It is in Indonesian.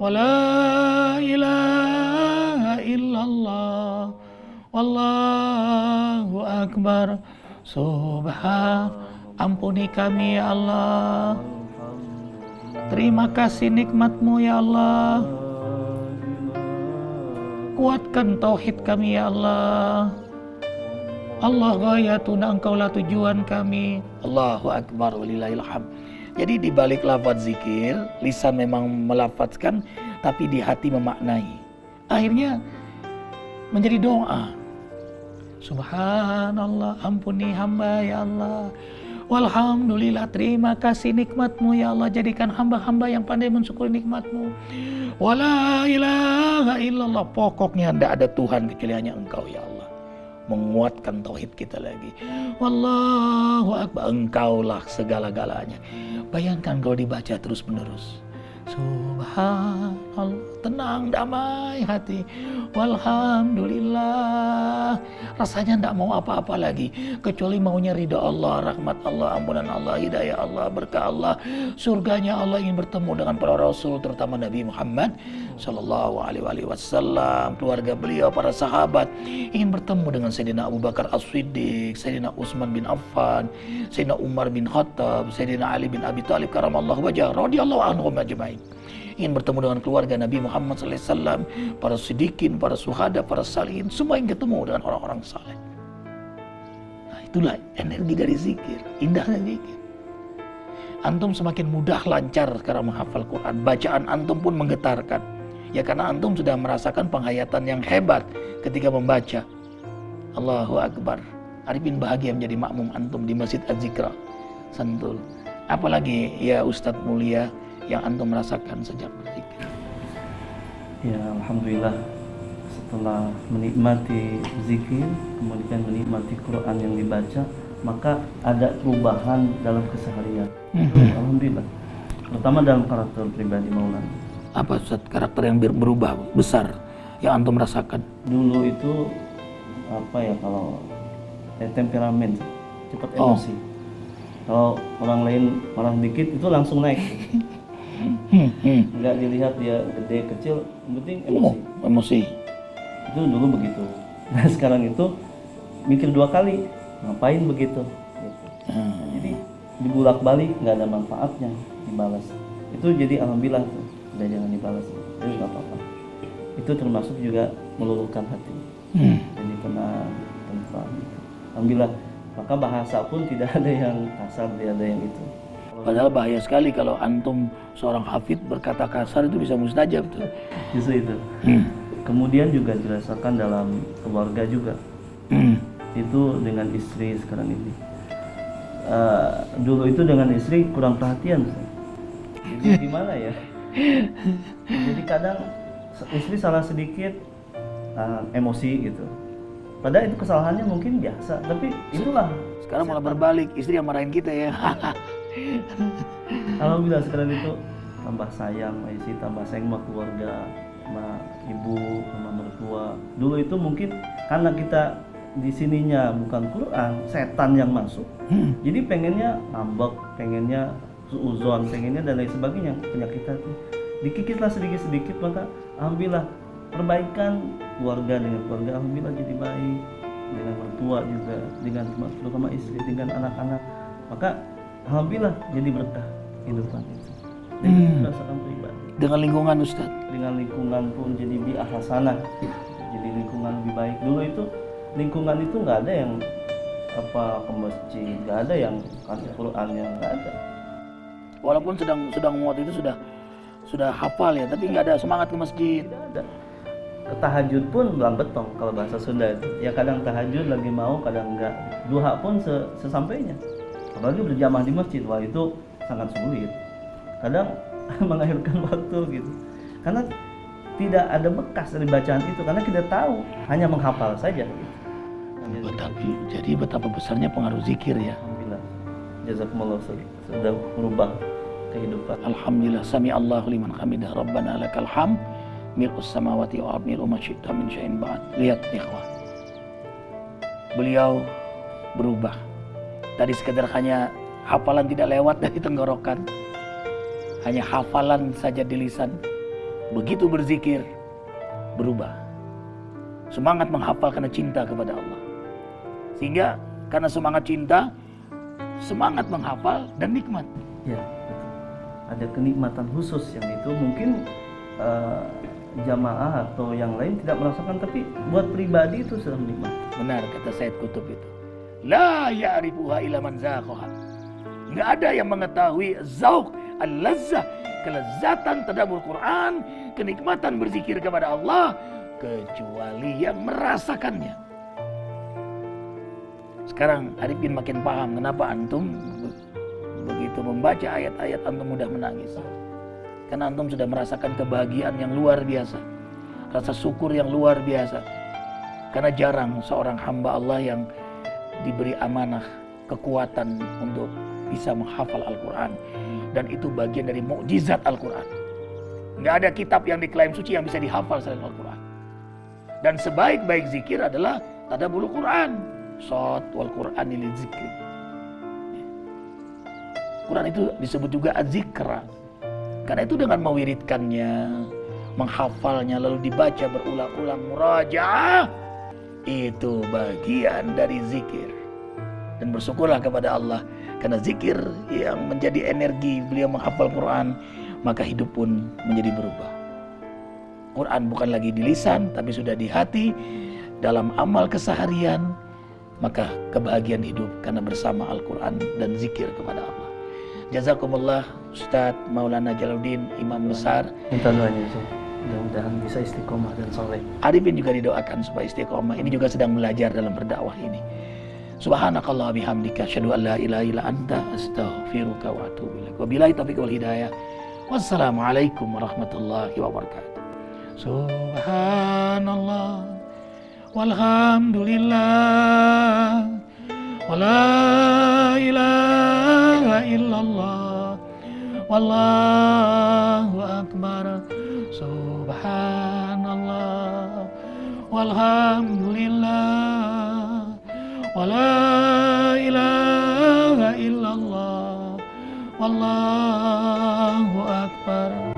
ولا إله إلا الله والله أكبر. Ampuni kami ya Allah. Terima kasih nikmat-Mu ya Allah. Kuatkan tauhid kami ya Allah. Allah ghayatuna, Engkaulah tujuan kami. Allahu Akbar walillahil hamd. Jadi di balik lafaz zikir, lisan memang melafazkan, tapi di hati memaknai. Akhirnya menjadi doa. Subhanallah, ampuni hamba ya Allah. Walhamdulillah, terima kasih nikmat-Mu ya Allah. Jadikan hamba-hamba yang pandai mensyukuri nikmat-Mu. Wala ilaha illallah, pokoknya tidak ada Tuhan kecuali hanya Engkau ya Allah. Menguatkan tauhid kita lagi. Wallahu akbar, Engkaulah segala-galanya. Bayangkan kalau dibaca terus menerus. Subhanallah, tenang, damai hati. Walhamdulillah, rasanya tidak mau apa-apa lagi kecuali maunya ridha Allah, rahmat Allah, ampunan Allah, hidayah Allah, berkah Allah, surganya Allah. Ingin bertemu dengan para rasul, terutama Nabi Muhammad Sallallahu Alaihi Wasallam, keluarga beliau, para sahabat. Ingin bertemu dengan Sayyidina Abu Bakar As-Siddiq, Sayyidina Utsman bin Affan, Sayyidina Umar bin Khattab, Sayyidina Ali bin Abi Thalib karamallahu wajhah radhiyallahu anhum ajma'in. Ingin bertemu dengan keluarga Nabi Muhammad SAW, para siddiqin, para syuhada, para salihin, semua ingin ketemu dengan orang-orang saleh. Nah, itulah energi dari zikir, indahnya zikir. Antum semakin mudah, lancar sekarang menghafal Quran. Bacaan antum pun menggetarkan. Ya karena antum sudah merasakan penghayatan yang hebat ketika membaca. Allahu Akbar. Arifin bahagia menjadi makmum antum di Masjid Az-Zikra Sentul. Apalagi ya Ustadz mulia yang antum merasakan sejak berzikir? Ya alhamdulillah, setelah menikmati zikir, kemudian menikmati Quran yang dibaca, maka ada perubahan dalam keseharian. Alhamdulillah. Terutama dalam karakter pribadi Maulana. Apa Ustadz karakter yang berubah besar yang antum rasakan? Dulu itu apa ya, kalau temperamen, cepat emosi. Kalau orang lain marah dikit itu langsung naik. Nggak dilihat dia gede kecil, yang penting emosi. Emosi. Itu dulu begitu. Nah sekarang itu mikir 2 kali, ngapain begitu? Gitu. Jadi dibulak-balik nggak ada manfaatnya, dibalas. Itu jadi alhamdulillah tuh, udah jangan dibalas. Jadi nggak apa-apa. Itu termasuk juga meluluhkan hati. Jadi tenang, tentram. Gitu. Alhamdulillah. Maka bahasa pun tidak ada yang kasar, tidak ada yang itu. Padahal bahaya sekali kalau antum seorang hafid berkata kasar, itu bisa mustajab tuh. Justru itu. Kemudian juga dirasakan dalam keluarga juga. Itu dengan istri sekarang ini. Dulu itu dengan istri kurang perhatian. Jadi gimana ya? Jadi kadang istri salah sedikit emosi gitu. Padahal itu kesalahannya mungkin biasa, tapi itulah. Sekarang malah berbalik, istri yang marahin kita ya. Alhamdulillah sekarang itu tambah sayang, istri tambah sayang sama keluarga, sama ibu, sama mertua. Dulu itu mungkin karena kita di sininya bukan Quran, setan yang masuk. Jadi pengennya ngambek, pengennya suuzon, pengennya dan lain sebagainya, penyakit hati. Dikikitlah sedikit-sedikit, maka alhamdulillah perbaikan keluarga dengan keluarga alhamdulillah jadi baik, dengan mertua juga, dengan terutama istri, dengan anak-anak, maka alhamdulillah jadi berkah kehidupan itu. Dan itu merasakan pribadi. Dengan lingkungan Ustaz. Dengan lingkungan pun jadi bi'ah hasanah, jadi lingkungan lebih baik. Dulu itu lingkungan itu nggak ada yang apa ke masjid, nggak ada yang kasih Quran, yang nggak ada. Walaupun sedang muat itu sudah hafal ya, tapi nggak ada semangat ke masjid. Tidak ada. Tahajud pun belang betong kalau bahasa Sunda itu. Ya kadang tahajud lagi mau, kadang enggak. Duha pun sesampainya. Apalagi berjamaah di masjid, wah itu sangat sulit. Kadang mengakhirkan waktu gitu. Karena tidak ada bekas dari bacaan itu, karena kita tahu hanya menghafal saja gitu. Jadi betapa besarnya pengaruh zikir ya. Alhamdulillah. Jazakumullah sudah merubah kehidupan. Alhamdulillah, sami Allahu liman hamidah, Rabbana lakal hamd. Mil'us samawati wa mil'u ma syi'ta min syai'in ba'd. Lihat ikhwah, beliau berubah. Tadi sekedar hanya hafalan tidak lewat dari tenggorokan, hanya hafalan saja di lisan. begitu berzikir berubah. Semangat menghafal karena cinta kepada Allah. Sehingga karena semangat cinta, semangat menghafal dan nikmat. Ya, betul. Ada kenikmatan khusus yang itu mungkin jamaah atau yang lain tidak merasakan, tapi buat pribadi itu sudah menikmati. Benar kata Said Qutb itu. La ya'rifuha illa man zaqaha. Enggak ada yang mengetahui zauq, al-lazzah, kelezatan tadabbur Quran, kenikmatan berzikir kepada Allah kecuali yang merasakannya. Sekarang Arifin makin paham kenapa antum begitu membaca ayat-ayat antum mudah menangis. Karena antum sudah merasakan kebahagiaan yang luar biasa, rasa syukur yang luar biasa. Karena jarang seorang hamba Allah yang diberi amanah kekuatan untuk bisa menghafal Al-Quran. Dan itu bagian dari mukjizat Al-Quran. Nggak ada kitab yang diklaim suci yang bisa dihafal selain Al-Quran. Dan sebaik-baik zikir adalah tadabbur Quran. Shot wal Qur'ani lil zikri. Quran itu disebut juga az-zikra. Karena itu dengan mewiridkannya, menghafalnya, lalu dibaca berulang-ulang, murajaah, itu bagian dari zikir. Dan bersyukurlah kepada Allah, karena zikir yang menjadi energi beliau menghafal Quran, maka hidup pun menjadi berubah. Quran bukan lagi di lisan, tapi sudah di hati, dalam amal keseharian, maka kebahagiaan hidup karena bersama Al-Quran dan zikir kepada Allah. Jazakumullah Ustadz Maulana Jalaluddin, imam besar. Minta doanya Ustaz, mudah-mudahan bisa istiqomah dan soleh. Arifin juga didoakan supaya istiqomah. Ini juga sedang belajar dalam berdakwah ini. Subhanakallah bihamdika asyhadu an la ilaha illa anta astaghfiruka wa atubu ilaik. Wabillahi taufiq wal hidayah. Wassalamualaikum warahmatullahi wabarakatuh. Subhanallah walhamdulillah wala ilaha illallah wallahu akbar. Subhanallah walhamdulillah wala ilaha illallah wallahu akbar.